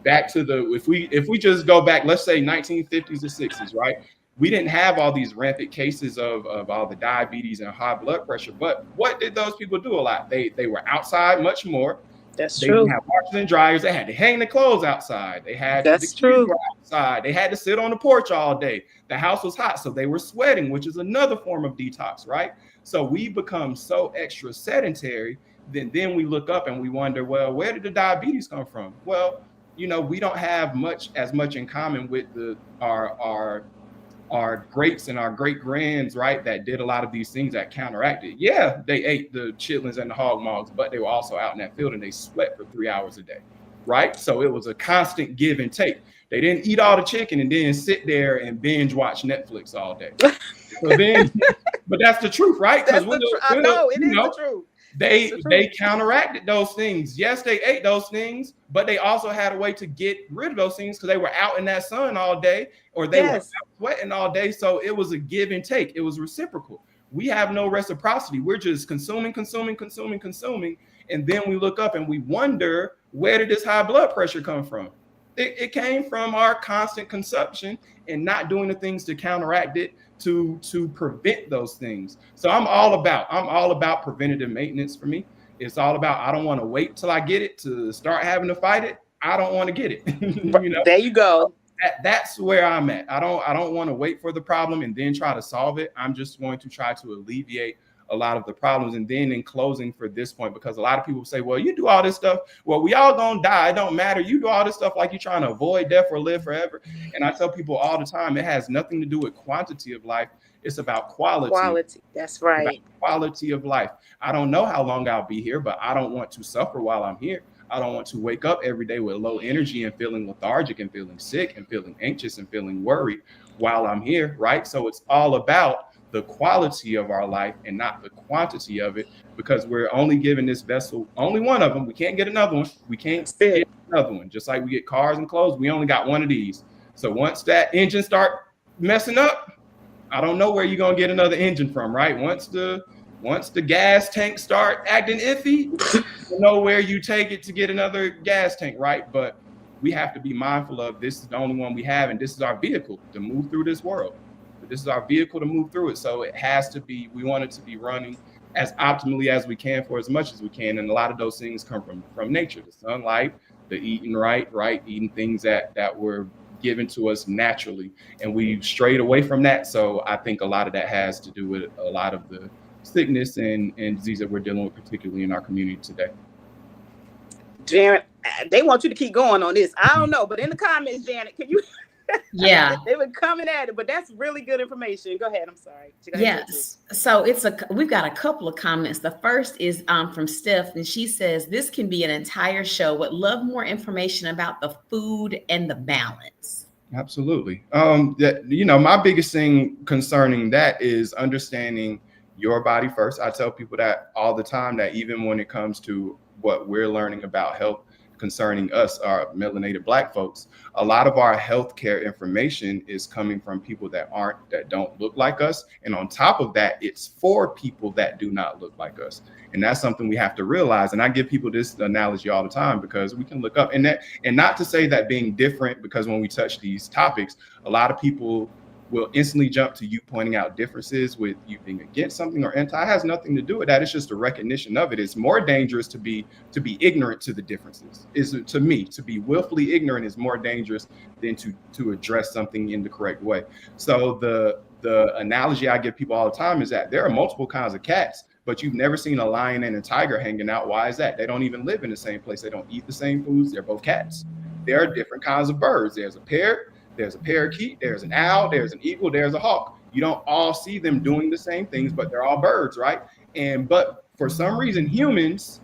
[SPEAKER 4] if we just go back, let's say 1950s or 60s, right? We didn't have all these rampant cases of all the diabetes and high blood pressure. But what did those people do a lot? They were outside much more.
[SPEAKER 2] That's
[SPEAKER 4] They
[SPEAKER 2] true.
[SPEAKER 4] didn't have washers and dryers. They had to hang the clothes outside. They had
[SPEAKER 2] That's
[SPEAKER 4] the
[SPEAKER 2] true.
[SPEAKER 4] kids outside. They had to sit on the porch all day. The house was hot, so they were sweating, which is another form of detox, right? So we become so extra sedentary. Then we look up and we wonder, well, where did the diabetes come from? Well, we don't have as much in common with our greats and our great grands, right, that did a lot of these things that counteracted. Yeah, they ate the chitlins and the hog maws, but they were also out in that field and they sweat for 3 hours a day, right? So it was a constant give and take. They didn't eat all the chicken and then sit there and binge watch Netflix all day. But that's the truth, right?
[SPEAKER 2] That's the truth. I know it is the truth.
[SPEAKER 4] They counteracted those things. Yes, they ate those things, but they also had a way to get rid of those things because they were out in that sun all day, or they were out sweating all day. So it was a give and take. It was reciprocal. We have no reciprocity. We're just consuming. And then we look up and we wonder, where did this high blood pressure come from? It came from our constant consumption and not doing the things to counteract it, to prevent those things. So I'm all about preventative maintenance. For me, it's all about, I don't want to wait till I get it to start having to fight it. I don't want to get it.
[SPEAKER 2] There you go.
[SPEAKER 4] That's where I'm at. I don't want to wait for the problem and then try to solve it. I'm just going to try to alleviate a lot of the problems. And then in closing for this point, because a lot of people say, well, you do all this stuff, well, we all gonna die, it don't matter. You do all this stuff like you're trying to avoid death or live forever. And I tell people all the time, it has nothing to do with quantity of life. It's about quality.
[SPEAKER 2] That's right.
[SPEAKER 4] Quality of life. I don't know how long I'll be here, but I don't want to suffer while I'm here. I don't want to wake up every day with low energy and feeling lethargic and feeling sick and feeling anxious and feeling worried while I'm here, right? So it's all about the quality of our life and not the quantity of it, because we're only given this vessel, only one of them. We can't get another one. We can't get another one. Just like we get cars and clothes, we only got one of these. So once that engine start messing up, I don't know where you're gonna get another engine from, right? Once the gas tank start acting iffy, you know where you take it to get another gas tank, right? But we have to be mindful of, this is the only one we have, and this is our vehicle to move through this world. This is our vehicle to move through it. So it has to be, we want it to be running as optimally as we can for as much as we can. And a lot of those things come from nature, the sunlight, the eating right, eating things that were given to us naturally. And we strayed away from that. So I think a lot of that has to do with a lot of the sickness and disease that we're dealing with, particularly in our community today.
[SPEAKER 2] Jarrin, they want you to keep going on this. I don't know, but in the comments, Janet, can you...
[SPEAKER 3] Yeah,
[SPEAKER 2] they were coming at it, but that's really good information. Go ahead. I'm sorry.
[SPEAKER 3] Yes. So we've got a couple of comments. The first is from Steph, and she says, this can be an entire show. Would love more information about the food and the balance.
[SPEAKER 4] Absolutely. My biggest thing concerning that is understanding your body first. I tell people that all the time, that even when it comes to what we're learning about health concerning us, our melanated Black folks, a lot of our healthcare information is coming from people that don't look like us. And on top of that, it's for people that do not look like us. And that's something we have to realize. And I give people this analogy all the time, because we can look up and not to say that being different, because when we touch these topics, a lot of people will instantly jump to you pointing out differences with you being against something or anti. It has nothing to do with that. It's just a recognition of it. It's more dangerous to be ignorant to the differences. Is to me, to be willfully ignorant is more dangerous than to address something in the correct way. So the analogy I give people all the time is that there are multiple kinds of cats, but you've never seen a lion and a tiger hanging out. Why is that? They don't even live in the same place. They don't eat the same foods. They're both cats. There are different kinds of birds. There's a parrot, there's a parakeet, there's an owl, there's an eagle, there's a hawk. You don't all see them doing the same things, but they're all birds, right? But for some reason, humans,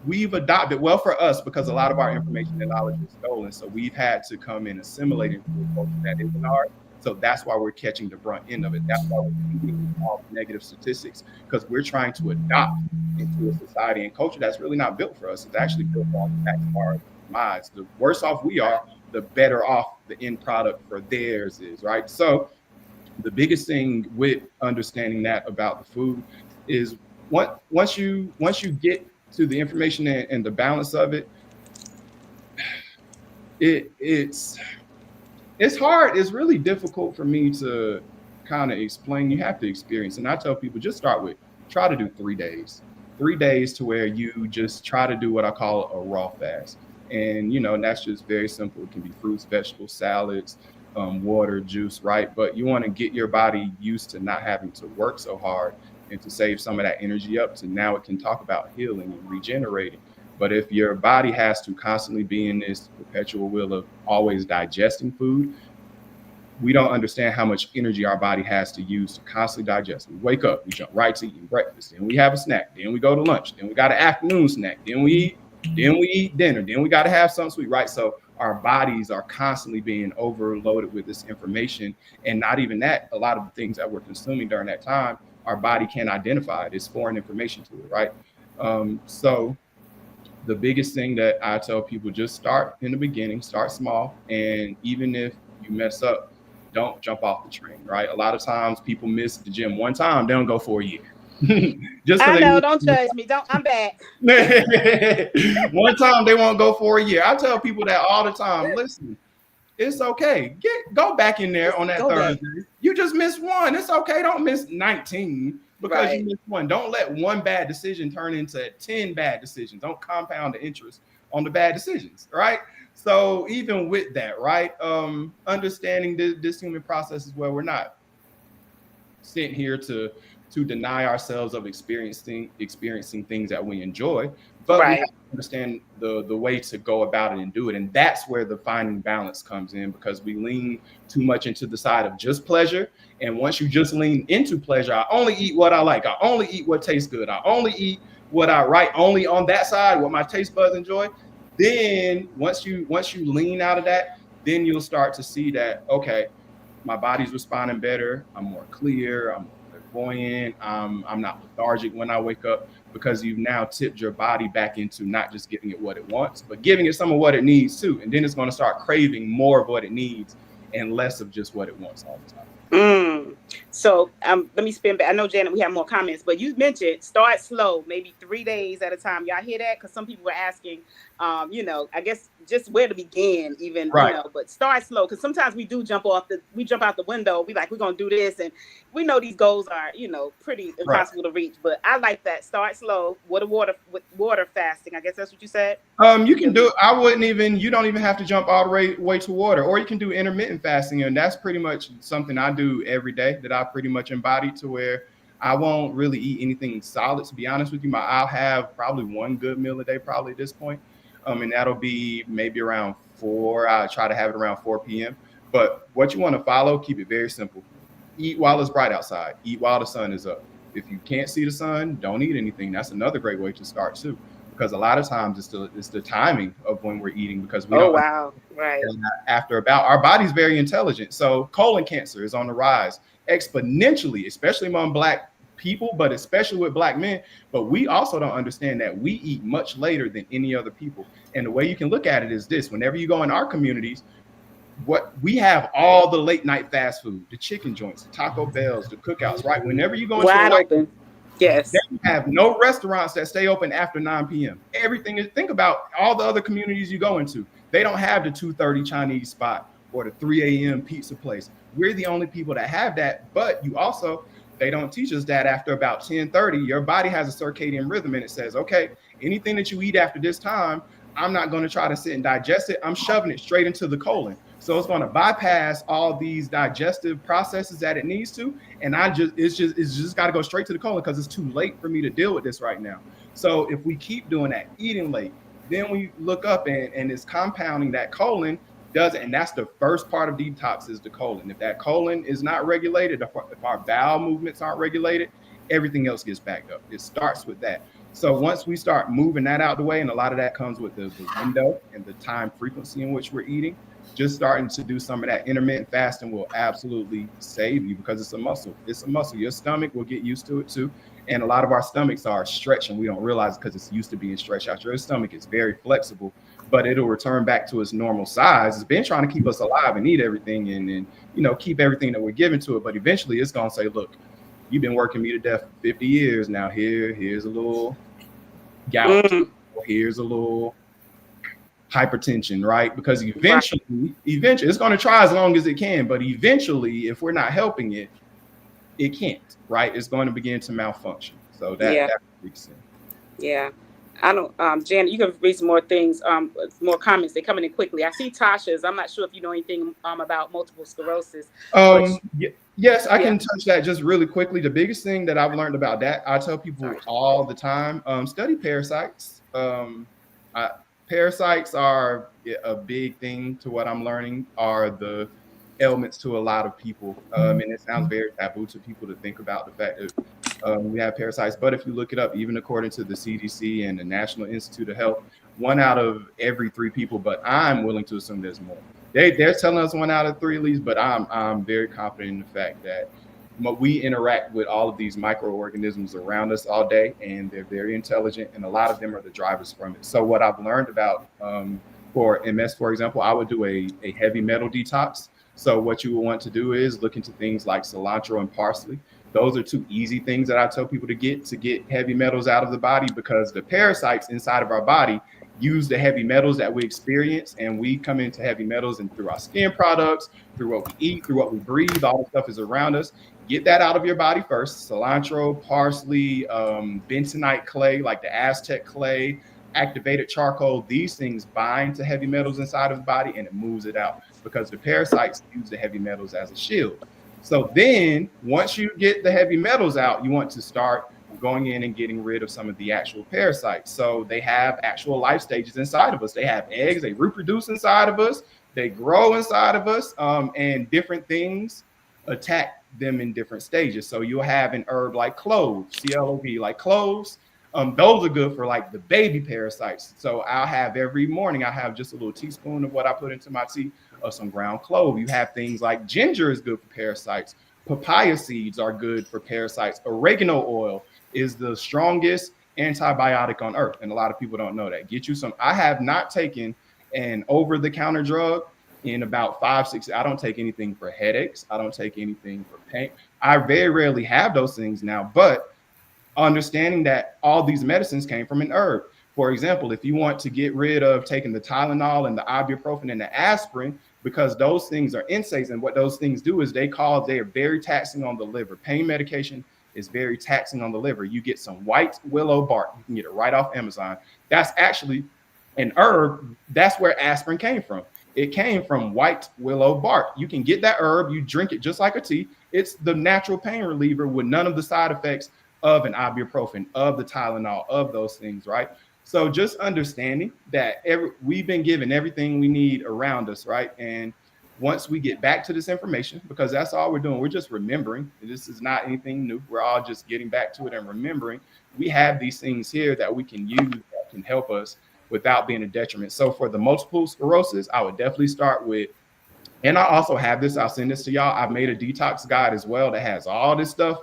[SPEAKER 4] we've adopted, well, for us, because a lot of our information and knowledge is stolen. So we've had to come and assimilate into a culture that isn't ours. So that's why we're catching the brunt end of it. That's why we're seeing all the negative statistics, because we're trying to adopt into a society and culture that's really not built for us. It's actually built on the backs of our minds. The worse off we are, the better off the end product for theirs is, right? So the biggest thing with understanding that about the food is once you get to the information and the balance of it, it's hard. It's really difficult for me to kind of explain. You have to experience. And I tell people, just try to do 3 days. 3 days to where you just try to do what I call a raw fast. And, that's just very simple. It can be fruits, vegetables, salads, water, juice, right? But you want to get your body used to not having to work so hard and to save some of that energy up to now it can talk about healing and regenerating. But if your body has to constantly be in this perpetual wheel of always digesting food, we don't understand how much energy our body has to use to constantly digest. We wake up, we jump right to eating breakfast, then we have a snack, then we go to lunch, then we got an afternoon snack, then we eat dinner, then we got to have something sweet, right? So our bodies are constantly being overloaded with this information. And not even that, a lot of the things that we're consuming during that time, our body can't identify it. It's foreign information to it, right? So the biggest thing that I tell people, just start in the beginning, start small. And even if you mess up, don't jump off the train, right? A lot of times people miss the gym one time, they don't go for a year.
[SPEAKER 2] I know, don't judge me. I'm back.
[SPEAKER 4] One time they won't go for a year. I tell people that all the time. Listen, it's okay. Go back in there on that Thursday. Back. You just missed one. It's okay. Don't miss 19 because you missed one. Don't let one bad decision turn into 10 bad decisions. Don't compound the interest on the bad decisions, right? So even with that, right, understanding this human process is where we're not sitting here to deny ourselves of experiencing things that we enjoy, but we have to understand the way to go about it and do it. And that's where the finding balance comes in, because we lean too much into the side of just pleasure. And once you just lean into pleasure, I only eat what I like. I only eat what tastes good. I only eat what I write only on that side, what my taste buds enjoy. Then once you lean out of that, then you'll start to see that, okay, my body's responding better. I'm more clear. I'm buoyant. I'm not lethargic when I wake up, because you've now tipped your body back into not just giving it what it wants, but giving it some of what it needs too. And then it's going to start craving more of what it needs and less of just what it wants all the time.
[SPEAKER 2] So let me spin back. I know, Janet, we have more comments, but you mentioned start slow, maybe 3 days at a time. Y'all hear that? Because some people were asking, I guess just where to begin, even, but start slow. Because sometimes we do jump out the window. We're going to do this. And we know these goals are, pretty impossible to reach. But I like that. Start slow with water fasting. I guess that's what you said.
[SPEAKER 4] You can do it. You don't even have to jump all the way to water, or you can do intermittent fasting. And that's pretty much something I do every day that I pretty much embody, to where I won't really eat anything solid, to be honest with you. I'll have probably one good meal a day, probably at this point. And that'll be maybe around 4. I try to have it around 4 p.m. But what you want to follow, keep it very simple. Eat while it's bright outside. Eat while the sun is up. If you can't see the sun, don't eat anything. That's another great way to start too, because a lot of times it's the timing of when we're eating, because we don't.
[SPEAKER 2] Right.
[SPEAKER 4] Our body's very intelligent. So colon cancer is on the rise exponentially, especially among Black people, but especially with Black men. But we also don't understand that we eat much later than any other people. And the way you can look at it is this: whenever you go in our communities, what we have all the late night fast food, the chicken joints, the Taco Bells, the cookouts, right? Whenever you go into
[SPEAKER 2] wide open. Yes.
[SPEAKER 4] They have no restaurants that stay open after 9 p.m. Everything is, think about all the other communities you go into. They don't have the 2:30 Chinese spot or the 3 a.m. pizza place. We're the only people that have that. But you also, they don't teach us that after about 10:30, your body has a circadian rhythm and it says, okay, anything that you eat after this time, I'm not going to try to sit and digest it. I'm shoving it straight into the colon. So it's going to bypass all these digestive processes that it needs to. And it's just got to go straight to the colon because it's too late for me to deal with this right now. So if we keep doing that, eating late, then we look up and it's compounding that colon does it. And that's the first part of detox is the colon. If that colon is not regulated, if our bowel movements aren't regulated, everything else gets backed up. It starts with that. So once we start moving that out the way, and a lot of that comes with the window and the time frequency in which we're eating, just starting to do some of that intermittent fasting will absolutely save you because it's a muscle. It's a muscle. Your stomach will get used to it too. And a lot of our stomachs are stretched and we don't realize it because it's used to being stretched out. Your stomach is very flexible, but it'll return back to its normal size. It's been trying to keep us alive and eat everything and keep everything that we're giving to it. But eventually it's going to say, look, you've been working me to death for 50 years. Now here's a little gout. Here's a little hypertension, right? Because eventually it's going to try as long as it can, but eventually if we're not helping it, it can't, right? It's going to begin to malfunction. So that makes sense.
[SPEAKER 2] Yeah. I don't, Janet, you can read some more things, more comments. They're coming in quickly. I see Tasha's. I'm not sure if you know anything about multiple sclerosis.
[SPEAKER 4] Yes, I can touch that just really quickly. The biggest thing that I've learned about that, I tell people all the time, study parasites. Parasites are a big thing to what I'm learning, are the ailments to a lot of people. And it sounds very taboo to people to think about the fact that we have parasites. But if you look it up, even according to the CDC and the National Institute of Health, 1 out of every 3 people, but I'm willing to assume there's more. They're telling us 1 out of 3 at least, but I'm very confident in the fact that we interact with all of these microorganisms around us all day, and they're very intelligent, and a lot of them are the drivers from it. So what I've learned about for MS, for example, I would do a heavy metal detox. So what you will want to do is look into things like cilantro and parsley. Those are 2 easy things that I tell people to get heavy metals out of the body, because the parasites inside of our body use the heavy metals that we experience, and we come into heavy metals and through our skin products, through what we eat, through what we breathe, all the stuff is around us. Get that out of your body first. Cilantro, parsley, bentonite clay, like the Aztec clay, activated charcoal, these things bind to heavy metals inside of the body and it moves it out, because the parasites use the heavy metals as a shield. So then once you get the heavy metals out, you want to start going in and getting rid of some of the actual parasites. So they have actual life stages inside of us. They have eggs, they reproduce inside of us, they grow inside of us, and different things attack them in different stages. So you'll have an herb like cloves, CLOV, like cloves. Those are good for like the baby parasites. So I'll have every morning, I have just a little teaspoon of what I put into my tea of some ground clove. You have things like ginger is good for parasites. Papaya seeds are good for parasites. Oregano oil is the strongest antibiotic on earth. And a lot of people don't know that. Get you some. I have not taken an over-the-counter drug in about 5-6. I don't take anything for headaches. I don't take anything for pain. I very rarely have those things now, but understanding that all these medicines came from an herb. For example, if you want to get rid of taking the Tylenol and the ibuprofen and the aspirin, because those things are NSAIDs, and what those things do is they are very taxing on the liver. Pain medication is very taxing on the liver. You get some white willow bark. You can get it right off Amazon. That's actually an herb. That's where aspirin came from. It came from white willow bark. You can get that herb. You drink it just like a tea. It's the natural pain reliever with none of the side effects of an ibuprofen, of the Tylenol, of those things, right? So just understanding that we've been given everything we need around us, right? And once we get back to this information, because that's all we're doing, we're just remembering. This is not anything new. We're all just getting back to it and remembering. We have these things here that we can use that can help us without being a detriment. So for the multiple sclerosis, I would definitely start with, and I also have this, I'll send this to y'all. I've made a detox guide as well that has all this stuff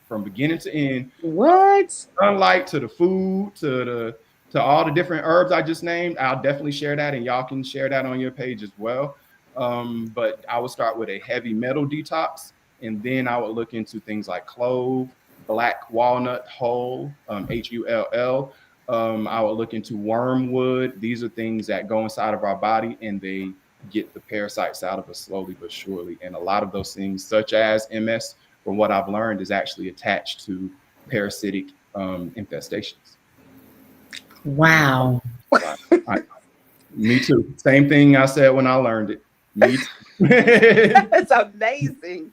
[SPEAKER 4] from beginning to end.
[SPEAKER 2] What?
[SPEAKER 4] Sunlight to the food, to all the different herbs I just named. I'll definitely share that, and y'all can share that on your page as well. But I would start with a heavy metal detox, and then I would look into things like clove, black walnut hull, HULL. I would look into wormwood. These are things that go inside of our body and they get the parasites out of us slowly but surely. And a lot of those things, such as MS, from what I've learned, is actually attached to parasitic infestations.
[SPEAKER 3] Wow.
[SPEAKER 4] Me too. Same thing I said when I learned it. Me too.
[SPEAKER 2] That's amazing.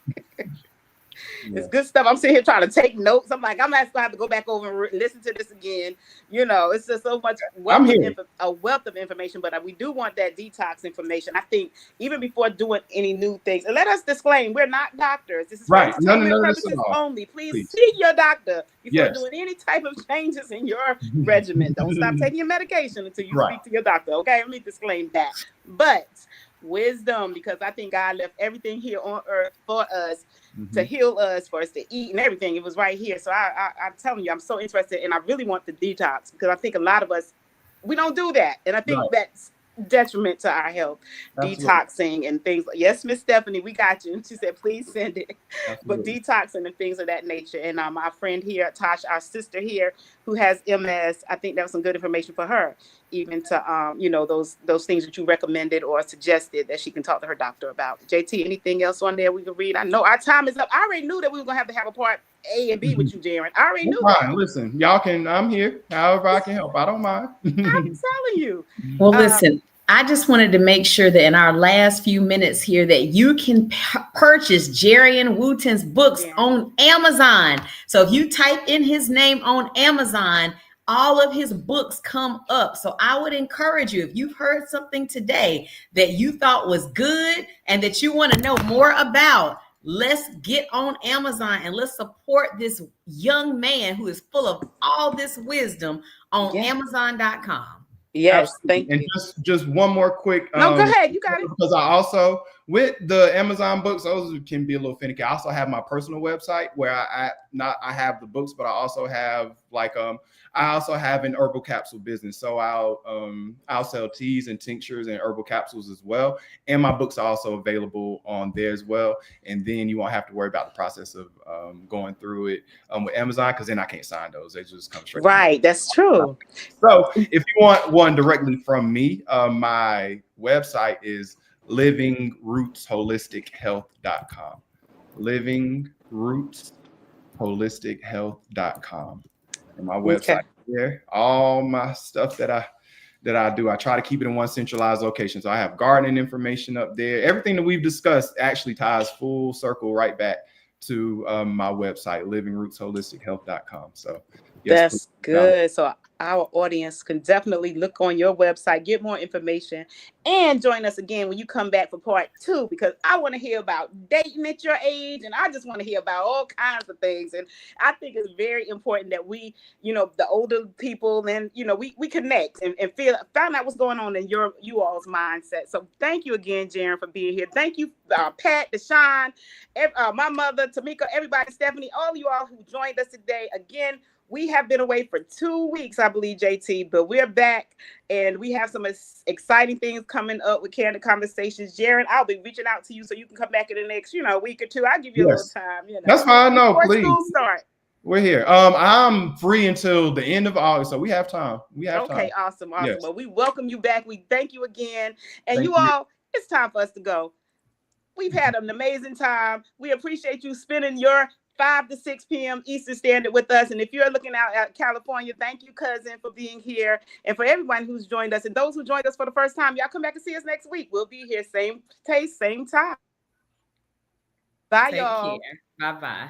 [SPEAKER 4] Yeah.
[SPEAKER 2] It's good stuff. I'm sitting here trying to take notes. I'm like, I'm going to have to go back over and listen to this again. You know, it's just so much a wealth of information, but we do want that detox information. I think even before doing any new things, and let us disclaim, we're not doctors. This is for entertainment purposes only. Please see your doctor before doing any type of changes in your regimen. Don't stop taking your medication until you speak to your doctor. Okay, let me disclaim that. But wisdom, because I think God left everything here on earth for us to heal us, for us to eat and everything. It was right here. So I'm telling you, I'm so interested, and I really want the detox, because I think a lot of us, we don't do that. And I think that's detriment to our health. Absolutely. Detoxing and things. Yes, Miss Stephanie, we got you. She said, please send it. Absolutely. But detoxing and things of that nature. And our friend here, Tosh, our sister here, who has MS, I think that was some good information for her, even to, you know, those things that you recommended or suggested that she can talk to her doctor about. JT, anything else on there we can read? I know our time is up. I already knew that we were going to have a part A and B with you, Jarrin. I already knew that.
[SPEAKER 4] Listen, y'all can, I'm here. However I can help. I don't mind.
[SPEAKER 2] I'm telling you.
[SPEAKER 3] Well, listen, I just wanted to make sure that in our last few minutes here that you can purchase Jarrin Wooten's books on Amazon. So if you type in his name on Amazon, all of his books come up. So I would encourage you, if you've heard something today that you thought was good and that you want to know more about, let's get on Amazon and let's support this young man who is full of all this wisdom on Amazon.com.
[SPEAKER 2] Yes, thank you.
[SPEAKER 4] And just one more quick.
[SPEAKER 2] No, go ahead. You got it.
[SPEAKER 4] Because I also, with the Amazon books, those can be a little finicky. I also have my personal website where I have the books, but I also have I also have an herbal capsule business. So I'll sell teas and tinctures and herbal capsules as well. And my books are also available on there as well. And then you won't have to worry about the process of going through it with Amazon, because then I can't sign those. They just come straight. Right,
[SPEAKER 2] that's true.
[SPEAKER 4] So if you want one directly from me, my website is livingrootsholistic.health.com. livingrootsholistic.health.com. And my website there, all my stuff that I do, I try to keep it in one centralized location. So I have gardening information up there. Everything that we've discussed actually ties full circle right back to my website, livingrootsholistic.health.com. So yes,
[SPEAKER 2] that's good. So our audience can definitely look on your website, get more information, and join us again when you come back for part 2, because I want to hear about dating at your age, and I just want to hear about all kinds of things. And I think it's very important that we, you know, the older people, and you know, we connect and find out what's going on in you all's mindset. So thank you again, Jarrin, for being here. Thank you, Pat, Deshaun, my mother, Tamika, everybody, Stephanie, all you all who joined us today. Again, we have been away for 2 weeks, I believe, JT, but we're back, and we have some exciting things coming up with Candid Conversations. Jarrin, I'll be reaching out to you so you can come back in the next, week or two. I'll give you a little time.
[SPEAKER 4] That's fine. No,
[SPEAKER 2] before
[SPEAKER 4] please.
[SPEAKER 2] School start.
[SPEAKER 4] We're here. I'm free until the end of August, so we have time.
[SPEAKER 2] Okay, awesome. Yes. Well, we welcome you back. We thank you again, and thank you all. It's time for us to go. We've had an amazing time. We appreciate you spending your 5 to 6 p.m. Eastern Standard with us. And if you're looking out at California, thank you, cousin, for being here. And for everyone who's joined us, and those who joined us for the first time, y'all come back and see us next week. We'll be here, same taste, same time. Bye, y'all.
[SPEAKER 3] Bye-bye.